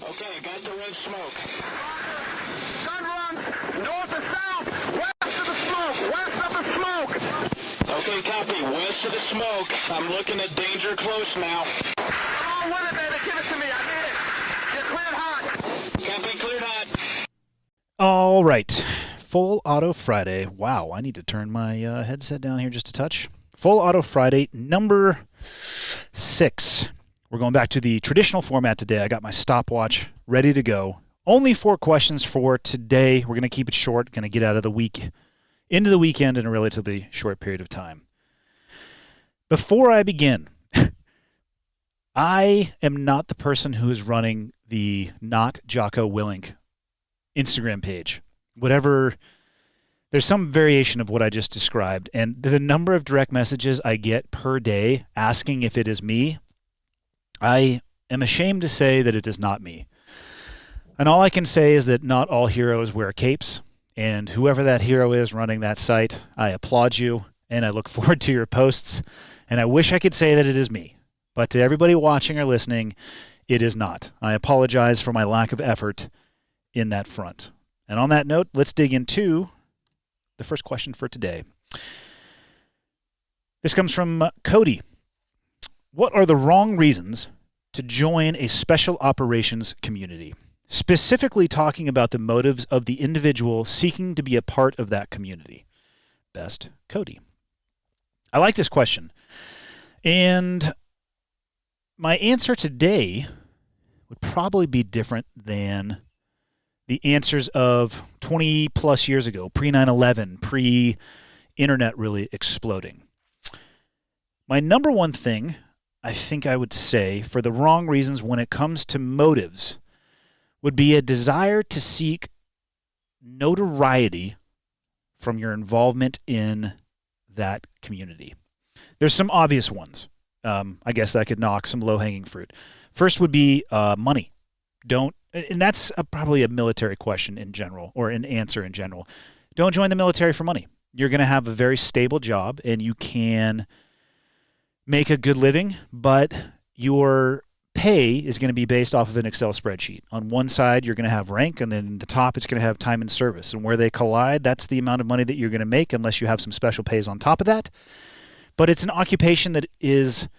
Okay, I got the red smoke. Gun runs north and south, west of the smoke, west of the smoke. Okay, copy. West of the smoke. I'm looking at danger close now. Come on with it, baby. Give it to me. I need it. You're cleared hot. Copy, cleared hot. All right. Full Auto Friday. Wow, I need to turn my headset down here just a touch. Full Auto Friday, number 6. We're going back to the traditional format today. I got my stopwatch ready to go. Only 4 questions for today. We're going to keep it short. Going to get out of the week, into the weekend in a relatively short period of time. Before I begin, I am not the person who is running the Not Jocko Willink Instagram page. Whatever, there's some variation of what I just described, and the number of direct messages I get per day asking if it is me, I am ashamed to say that it is not me. And all I can say is that not all heroes wear capes, and whoever that hero is running that site, I applaud you, and I look forward to your posts, and I wish I could say that it is me. But to everybody watching or listening, it is not. I apologize for my lack of effort in that front. And on that note, let's dig into the first question for today. This comes from Cody. What are the wrong reasons to join a special operations community? Specifically talking about the motives of the individual seeking to be a part of that community. Best, Cody. I like this question. And my answer today would probably be different than the answers of 20 plus years ago, pre-9/11, pre-internet really exploding. My number one thing I think I would say for the wrong reasons when it comes to motives would be a desire to seek notoriety from your involvement in that community. There's some obvious ones. I guess I could knock some low-hanging fruit. First would be money. And that's probably a military question in general, or an answer in general. Don't join the military for money. You're going to have a very stable job, and you can make a good living, but your pay is going to be based off of an Excel spreadsheet. On one side, you're going to have rank, and then the top, it's going to have time and service. And where they collide, that's the amount of money that you're going to make, unless you have some special pays on top of that. But it's an occupation that is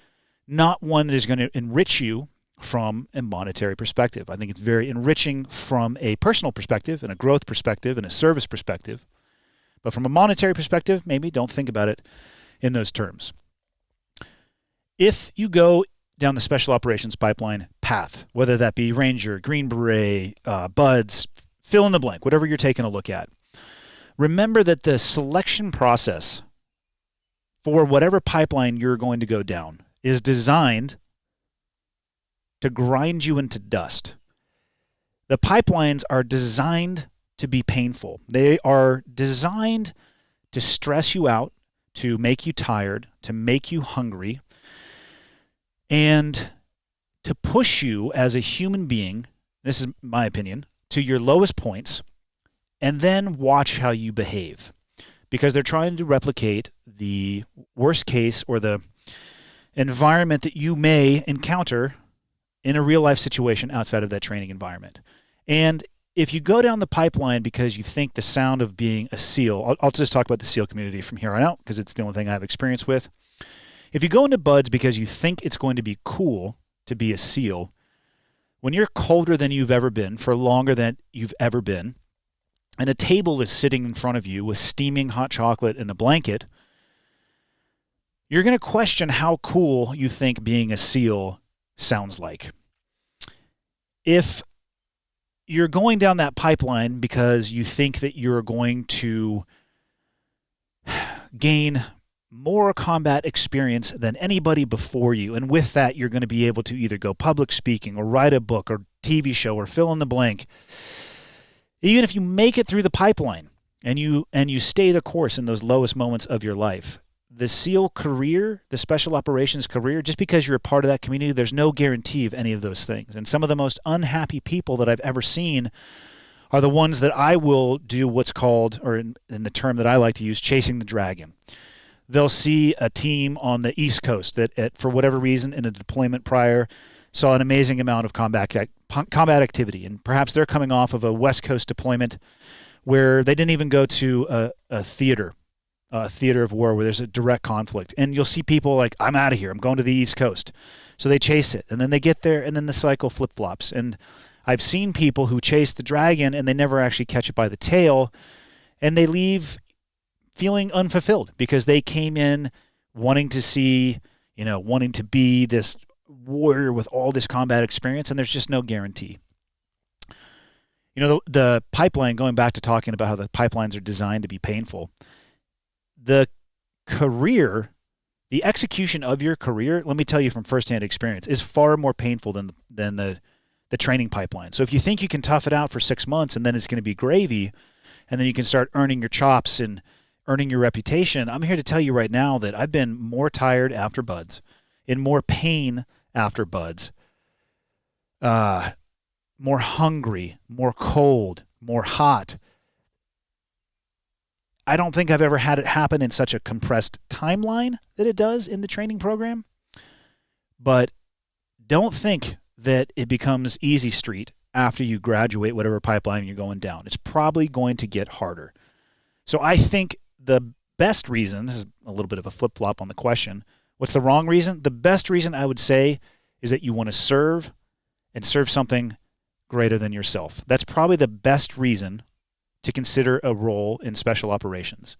not one that is going to enrich you from a monetary perspective. I think it's very enriching from a personal perspective and a growth perspective and a service perspective. But from a monetary perspective, maybe don't think about it in those terms. If you go down the special operations pipeline path, whether that be Ranger, Green Beret, Buds, fill in the blank, whatever you're taking a look at, remember that the selection process for whatever pipeline you're going to go down is designed to grind you into dust. The pipelines are designed to be painful. They are designed to stress you out, to make you tired, to make you hungry, and to push you as a human being, this is my opinion, to your lowest points, and then watch how you behave. Because they're trying to replicate the worst case or the environment that you may encounter in a real-life situation outside of that training environment. And if you go down the pipeline because you think the sound of being a SEAL, I'll just talk about the SEAL community from here on out because it's the only thing I have experience with. If you go into Buds because you think it's going to be cool to be a SEAL, when you're colder than you've ever been, for longer than you've ever been, and a table is sitting in front of you with steaming hot chocolate and a blanket, you're going to question how cool you think being a SEAL sounds like. If you're going down that pipeline because you think that you're going to gain more combat experience than anybody before you, and with that you're going to be able to either go public speaking or write a book or TV show or fill in the blank, even if you make it through the pipeline and you stay the course in those lowest moments of your life, the SEAL career, the special operations career, just because you're a part of that community, there's no guarantee of any of those things. And some of the most unhappy people that I've ever seen are the ones that I will do what's called, or in the term that I like to use, chasing the dragon. They'll see a team on the East Coast that, for whatever reason, in a deployment prior, saw an amazing amount of combat activity, and perhaps they're coming off of a West Coast deployment where they didn't even go to a theater of war where there's a direct conflict. And you'll see people like, I'm out of here. I'm going to the East Coast. So they chase it, and then they get there, and then the cycle flip-flops. And I've seen people who chase the dragon, and they never actually catch it by the tail, and they leave feeling unfulfilled because they came in wanting to see, wanting to be this warrior with all this combat experience, and there's just no guarantee. The pipeline, going back to talking about how the pipelines are designed to be painful, the execution of your career, let me tell you from firsthand experience, is far more painful than the training pipeline. So if you think you can tough it out for 6 months and then it's going to be gravy, and then you can start earning your chops and earning your reputation, I'm here to tell you right now that I've been more tired after buds, in more pain after buds, more hungry, more cold, more hot. I don't think I've ever had it happen in such a compressed timeline that it does in the training program. But don't think that it becomes easy street after you graduate whatever pipeline you're going down. It's probably going to get harder. So I think the best reason, this is a little bit of a flip-flop on the question, what's the wrong reason? The best reason I would say is that you want to serve and serve something greater than yourself. That's probably the best reason to consider a role in special operations.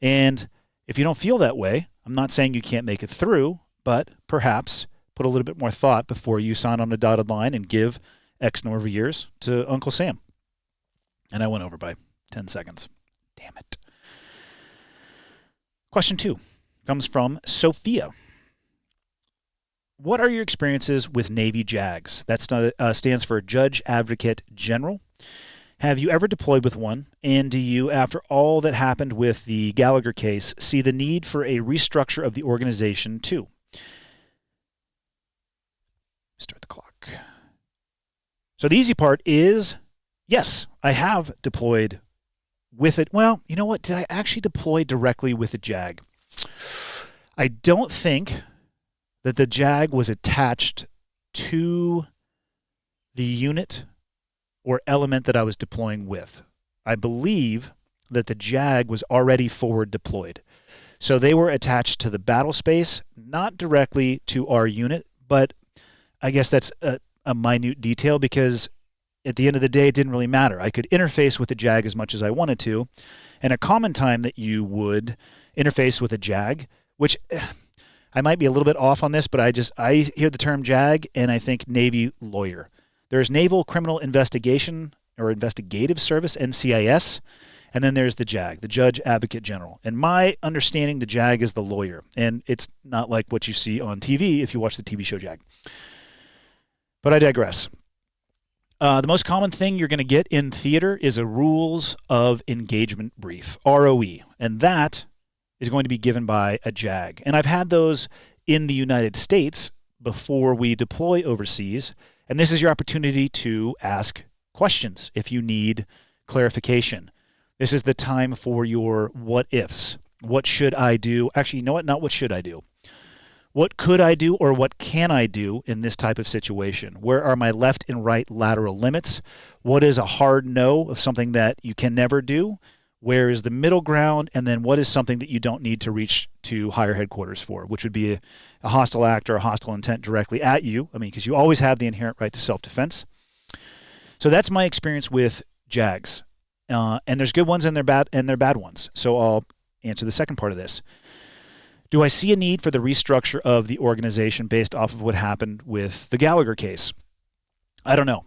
And if you don't feel that way, I'm not saying you can't make it through, but perhaps put a little bit more thought before you sign on the dotted line and give X number of years to Uncle Sam. And I went over by 10 seconds. Damn it. Question 2 comes from Sophia. What are your experiences with Navy JAGs? That stands for Judge Advocate General. Have you ever deployed with one? And do you, after all that happened with the Gallagher case, see the need for a restructure of the organization too? Start the clock. So the easy part is, yes, I have deployed with it. Well, you know what? Did I actually deploy directly with the JAG? I don't think that the JAG was attached to the unit or element that I was deploying with. I believe that the JAG was already forward deployed. So they were attached to the battle space, not directly to our unit, but I guess that's a minute detail because at the end of the day, it didn't really matter. I could interface with the JAG as much as I wanted to. And a common time that you would interface with a JAG, which I might be a little bit off on this, but I hear the term JAG and I think Navy lawyer. There's Naval Criminal Investigation or Investigative Service, NCIS, and then there's the JAG, the Judge Advocate General. And my understanding, the JAG is the lawyer, and it's not like what you see on TV if you watch the TV show JAG. But I digress. The most common thing you're going to get in theater is a Rules of Engagement brief, ROE, and that is going to be given by a JAG. And I've had those in the United States before we deploy overseas. And this is your opportunity to ask questions if you need clarification. This is the time for your what ifs. What should I do? Actually, you know what? Not what should I do. What could I do or what can I do in this type of situation? Where are my left and right lateral limits? What is a hard no of something that you can never do? Where is the middle ground? And then what is something that you don't need to reach to higher headquarters for, which would be a hostile act or a hostile intent directly at you. I mean, because you always have the inherent right to self-defense. So that's my experience with JAGs. And there's good ones and they're bad ones. So I'll answer the second part of this. Do I see a need for the restructure of the organization based off of what happened with the Gallagher case? I don't know.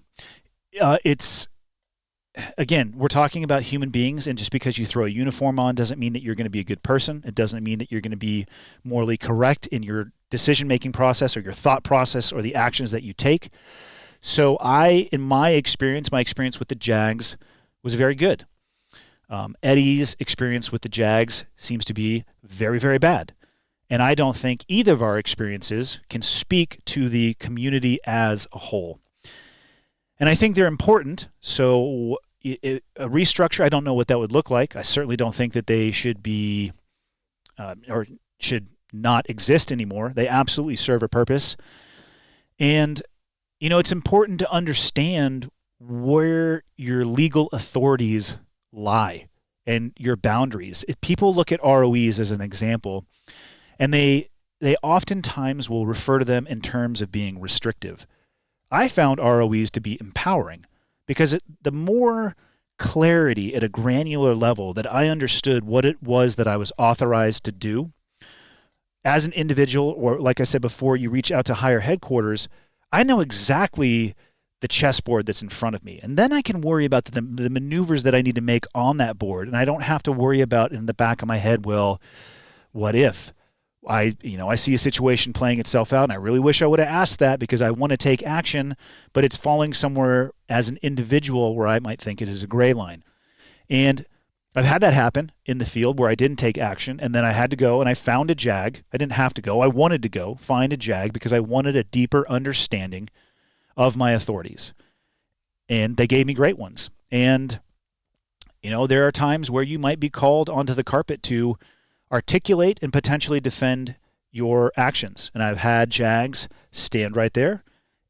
Again, we're talking about human beings, and just because you throw a uniform on doesn't mean that you're going to be a good person. It doesn't mean that you're going to be morally correct in your decision-making process or your thought process or the actions that you take. So in my experience with the JAGs was very good. Eddie's experience with the JAGs seems to be very, very bad. And I don't think either of our experiences can speak to the community as a whole. And I think they're important. So a restructure, I don't know what that would look like. I certainly don't think that they should be or should not exist anymore. They absolutely serve a purpose. And it's important to understand where your legal authorities lie and your boundaries. If people look at ROEs as an example, and they oftentimes will refer to them in terms of being restrictive. I found ROEs to be empowering because the more clarity at a granular level that I understood what it was that I was authorized to do as an individual, or like I said before, you reach out to higher headquarters, I know exactly the chessboard that's in front of me. And then I can worry about the maneuvers that I need to make on that board. And I don't have to worry about in the back of my head, well, what if? I see a situation playing itself out, and I really wish I would have asked that because I want to take action, but it's falling somewhere as an individual where I might think it is a gray line. And I've had that happen in the field where I didn't take action, and then I had to go and I found a JAG. I didn't have to go. I wanted to go find a JAG because I wanted a deeper understanding of my authorities. And they gave me great ones. And, there are times where you might be called onto the carpet to articulate and potentially defend your actions. And I've had JAGs stand right there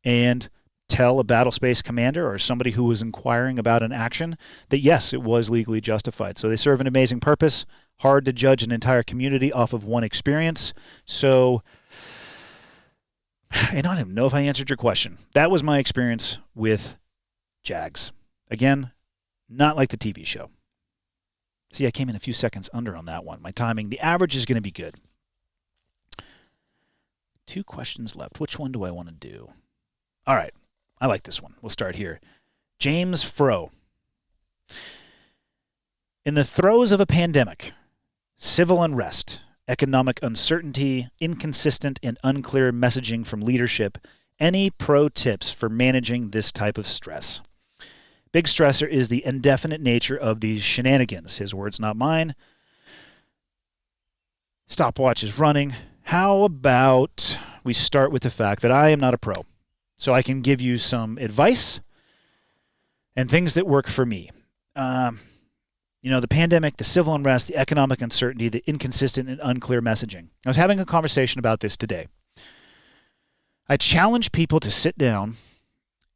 and tell a battle space commander or somebody who was inquiring about an action that, yes, it was legally justified. So they serve an amazing purpose. Hard to judge an entire community off of one experience. So I don't even know if I answered your question. That was my experience with JAGs. Again, not like the TV show. See, I came in a few seconds under on that one. My timing, the average is going to be good. 2 questions left. Which one do I want to do? All right. I like this one. We'll start here. James Fro. In the throes of a pandemic, civil unrest, economic uncertainty, inconsistent and unclear messaging from leadership, any pro tips for managing this type of stress? Big stressor is the indefinite nature of these shenanigans. His words, not mine. Stopwatch is running. How about we start with the fact that I am not a pro, so I can give you some advice and things that work for me. The pandemic, the civil unrest, the economic uncertainty, the inconsistent and unclear messaging. I was having a conversation about this today. I challenge people to sit down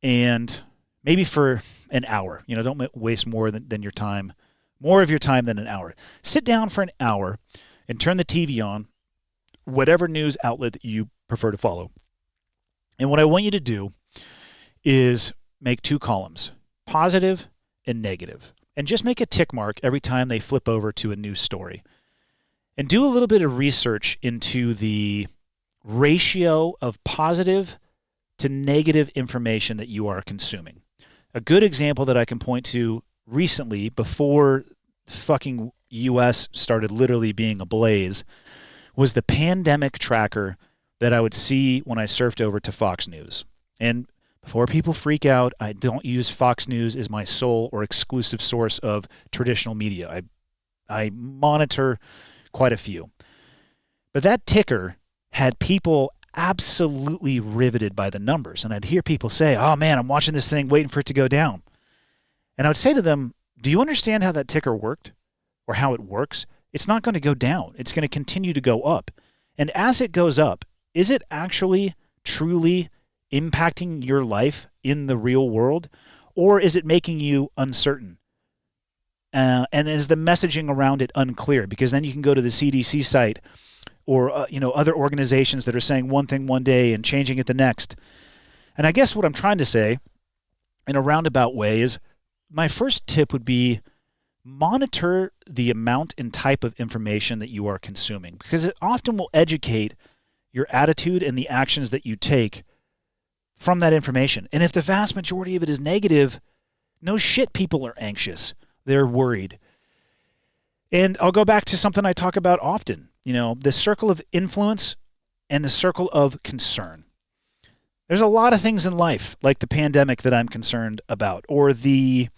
and maybe for an hour, don't waste more than your time, more of your time than an hour. Sit down for an hour and turn the TV on, whatever news outlet that you prefer to follow. And what I want you to do is make 2 columns, positive and negative, and just make a tick mark every time they flip over to a news story. And do a little bit of research into the ratio of positive to negative information that you are consuming. A good example that I can point to recently, before the fucking U.S. started literally being ablaze, was the pandemic tracker that I would see when I surfed over to Fox News. And before people freak out, I don't use Fox News as my sole or exclusive source of traditional media. I monitor quite a few. But that ticker had people absolutely riveted by the numbers. And I'd hear people say, oh man, I'm watching this thing waiting for it to go down. And I would say to them, do you understand how that ticker worked or how it works? It's not going to go down. It's going to continue to go up. And as it goes up, is it actually truly impacting your life in the real world? Or is it making you uncertain? And is the messaging around it unclear? Because then you can go to the CDC site or other organizations that are saying one thing one day and changing it the next. And I guess what I'm trying to say in a roundabout way is my first tip would be monitor the amount and type of information that you are consuming, because it often will educate your attitude and the actions that you take from that information. And if the vast majority of it is negative, no shit, people are anxious. They're worried. And I'll go back to something I talk about often, the circle of influence and the circle of concern. There's a lot of things in life, like the pandemic, that I'm concerned about, or the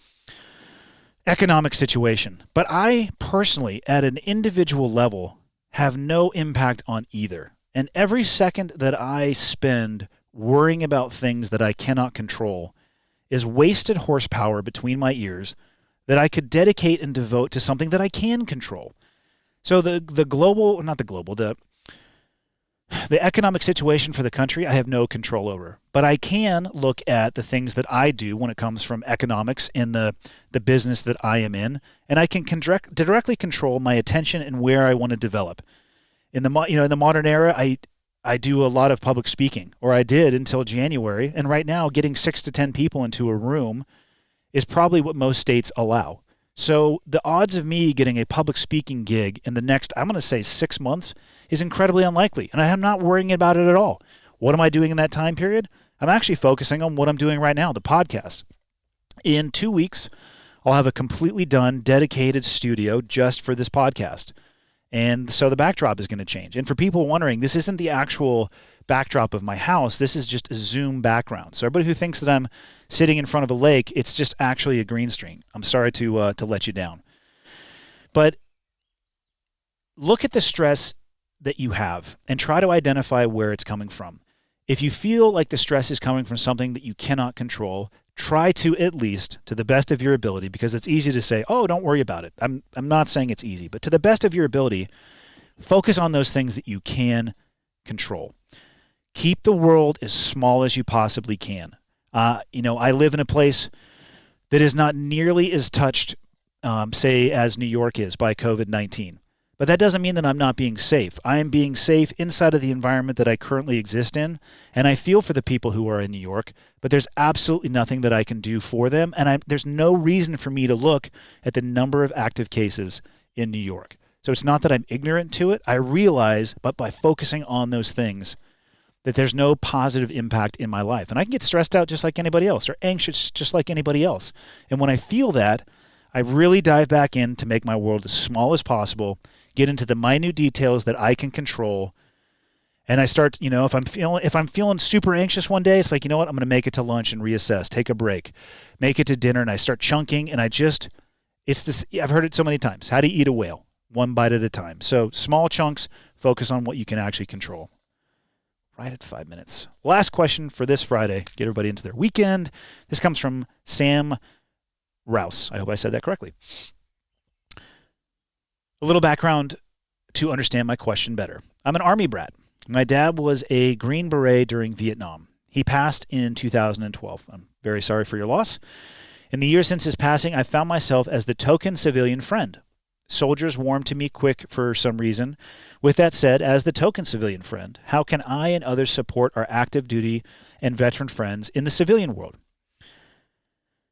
economic situation. But I personally, at an individual level, have no impact on either. And every second that I spend worrying about things that I cannot control is wasted horsepower between my ears that I could dedicate and devote to something that I can control. So the The economic situation for the country, I have no control over. But I can look at the things that I do when it comes from economics in the business that I am in, and I can directly control my attention and where I want to develop. In the modern era, I do a lot of public speaking, or I did until January, and right now getting 6 to 10 people into a room is probably what most states allow. So the odds of me getting a public speaking gig in the next, I'm going to say 6 months, is incredibly unlikely. And I'm not worrying about it at all. What am I doing in that time period? I'm actually focusing on what I'm doing right now, the podcast. In 2 weeks, I'll have a completely done, dedicated studio just for this podcast. And so the backdrop is going to change. And for people wondering, this isn't the actual backdrop of my house. This is just a Zoom background. So everybody who thinks that I'm sitting in front of a lake, it's just actually a green screen. I'm sorry to let you down. But look at the stress that you have and try to identify where it's coming from. If you feel like the stress is coming from something that you cannot control, try to, at least to the best of your ability, because it's easy to say, oh, don't worry about it. I'm not saying it's easy, but to the best of your ability, focus on those things that you can control. Keep the world as small as you possibly can. I live in a place that is not nearly as touched, say, as New York is by COVID-19. But that doesn't mean that I'm not being safe. I am being safe inside of the environment that I currently exist in, and I feel for the people who are in New York, but there's absolutely nothing that I can do for them, and there's no reason for me to look at the number of active cases in New York. So it's not that I'm ignorant to it. I realize, but by focusing on those things, that there's no positive impact in my life. And I can get stressed out just like anybody else, or anxious just like anybody else. And when I feel that, I really dive back in to make my world as small as possible, get into the minute details that I can control. And I start, if I'm feeling super anxious one day, it's like, you know what, I'm going to make it to lunch and reassess, take a break, make it to dinner, and I start chunking, and I've heard it so many times. How do you eat a whale? One bite at a time. So small chunks, focus on what you can actually control. Right at 5 minutes. Last question for this Friday. Get everybody into their weekend. This comes from Sam Rouse. I hope I said that correctly. A little background to understand my question better. I'm an Army brat. My dad was a Green Beret during Vietnam. He passed in 2012. I'm very sorry for your loss. In the years since his passing, I found myself as the token civilian friend. Soldiers warmed to me quick for some reason. With that said, as the token civilian friend, how can I and others support our active duty and veteran friends in the civilian world?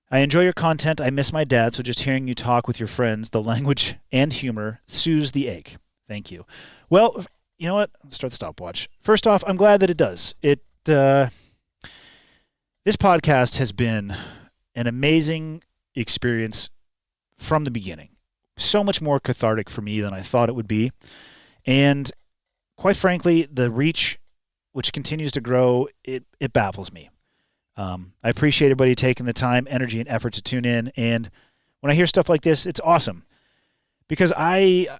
I enjoy your content. I miss my dad, so just hearing you talk with your friends, the language and humor soothes the ache. Thank you. Well, you know what? Let's start the stopwatch. First off, I'm glad that it does. This podcast has been an amazing experience from the beginning. So much more cathartic for me than I thought it would be. And quite frankly, the reach, which continues to grow, it baffles me. I appreciate everybody taking the time, energy, and effort to tune in. And when I hear stuff like this, it's awesome. Because I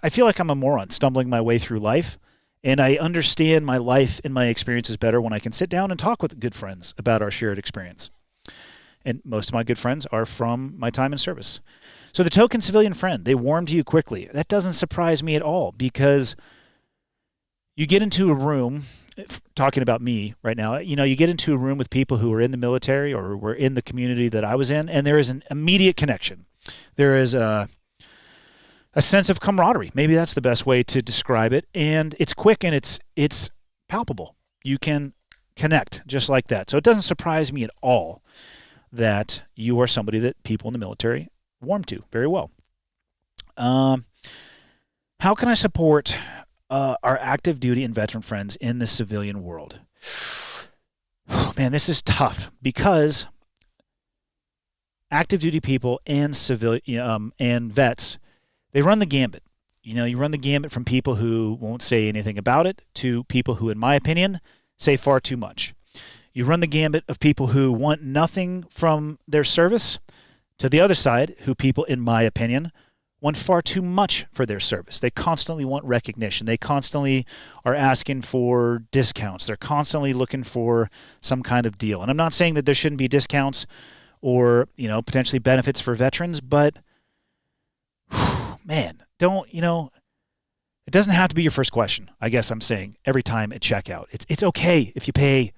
feel like I'm a moron stumbling my way through life. And I understand my life and my experiences better when I can sit down and talk with good friends about our shared experience. And most of my good friends are from my time in service. So the token civilian friend, they warm to you quickly. That doesn't surprise me at all, because you get into a room, talking about me right now, you get into a room with people who are in the military or were in the community that I was in, and there is an immediate connection. There is a sense of camaraderie. Maybe that's the best way to describe it. And it's quick and it's palpable. You can connect just like that. So it doesn't surprise me at all that you are somebody that people in the military warm to very well. How can I support our active duty and veteran friends in the civilian world? Oh, man, this is tough, because active duty people and civilian and vets, they run the gambit. You run the gambit from people who won't say anything about it to people who, in my opinion, say far too much. You run the gambit of people who want nothing from their service to the other side, who people, in my opinion, want far too much for their service. They constantly want recognition. They constantly are asking for discounts. They're constantly looking for some kind of deal. And I'm not saying that there shouldn't be discounts or, potentially benefits for veterans, but man, It doesn't have to be your first question. I guess I'm saying every time at checkout. It's okay if you pay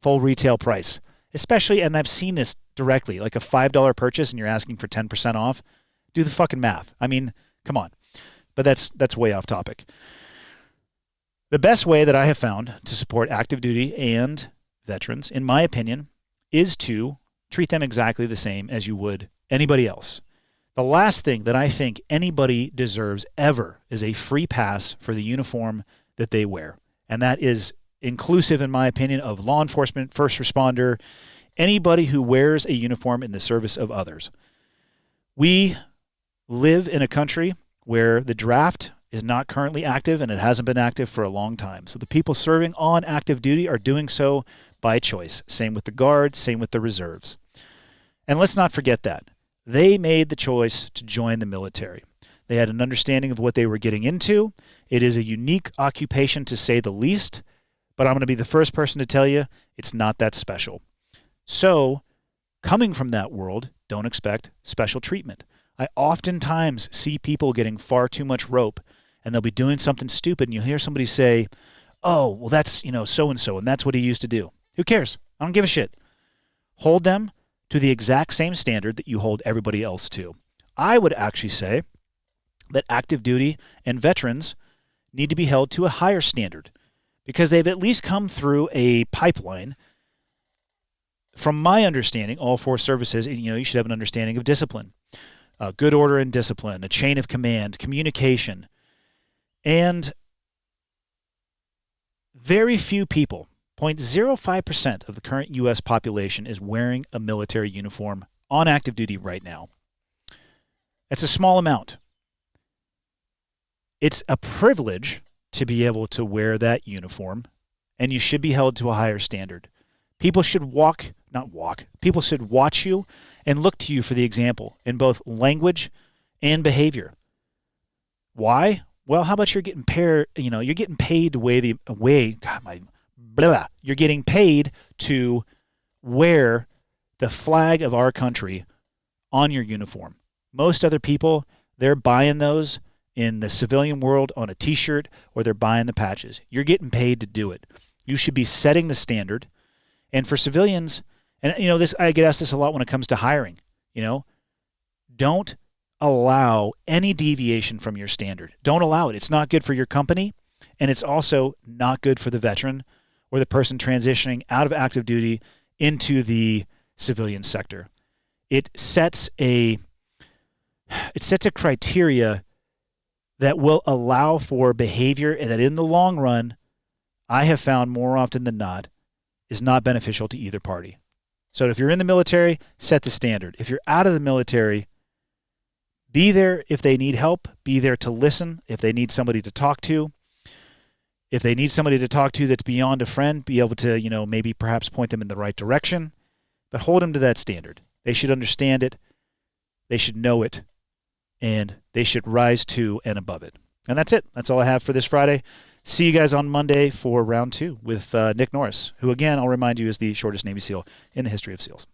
full retail price, especially, and I've seen this directly, like a $5 purchase and you're asking for 10% off. Do the fucking math. I mean, come on. But that's way off topic. The best way that I have found to support active duty and veterans, in my opinion, is to treat them exactly the same as you would anybody else. The last thing that I think anybody deserves ever is a free pass for the uniform that they wear. And that is inclusive, in my opinion, of law enforcement, first responder, anybody who wears a uniform in the service of others. We live in a country where the draft is not currently active, and it hasn't been active for a long time. So the people serving on active duty are doing so by choice. Same with the Guards, same with the reserves. And let's not forget that. They made the choice to join the military. They had an understanding of what they were getting into. It is a unique occupation, to say the least, but I'm going to be the first person to tell you it's not that special. So, coming from that world, don't expect special treatment. I oftentimes see people getting far too much rope, and they'll be doing something stupid, and you'll hear somebody say, oh, well, that's, so-and-so, and that's what he used to do. Who cares? I don't give a shit. Hold them to the exact same standard that you hold everybody else to. I would actually say that active duty and veterans need to be held to a higher standard because they've at least come through a pipeline. From my understanding, all four services, you should have an understanding of discipline, good order and discipline, a chain of command, communication, and very few people, 0.05% of the current U.S. population is wearing a military uniform on active duty right now. It's a small amount. It's a privilege to be able to wear that uniform, and you should be held to a higher standard. People should people should watch you and look to you for the example in both language and behavior. Why? Well, how about you're getting paid you're getting paid to wear the flag of our country on your uniform. Most other people, they're buying those in the civilian world on a t-shirt, or they're buying the patches. You're getting paid to do it. You should be setting the standard. And for civilians, and I get asked this a lot when it comes to hiring, don't allow any deviation from your standard. Don't allow it. It's not good for your company, and it's also not good for the veteran or the person transitioning out of active duty into the civilian sector. It sets a criteria that will allow for behavior that in the long run, I have found more often than not, is not beneficial to either party. So if you're in the military, set the standard. If you're out of the military, be there if they need help. Be there to listen if they need somebody to talk to. If they need somebody to talk to that's beyond a friend, be able to, maybe perhaps point them in the right direction. But hold them to that standard. They should understand it. They should know it. And they should rise to and above it. And that's it. That's all I have for this Friday. See you guys on Monday for round 2 with Nick Norris, who, again, I'll remind you, is the shortest Navy SEAL in the history of SEALs.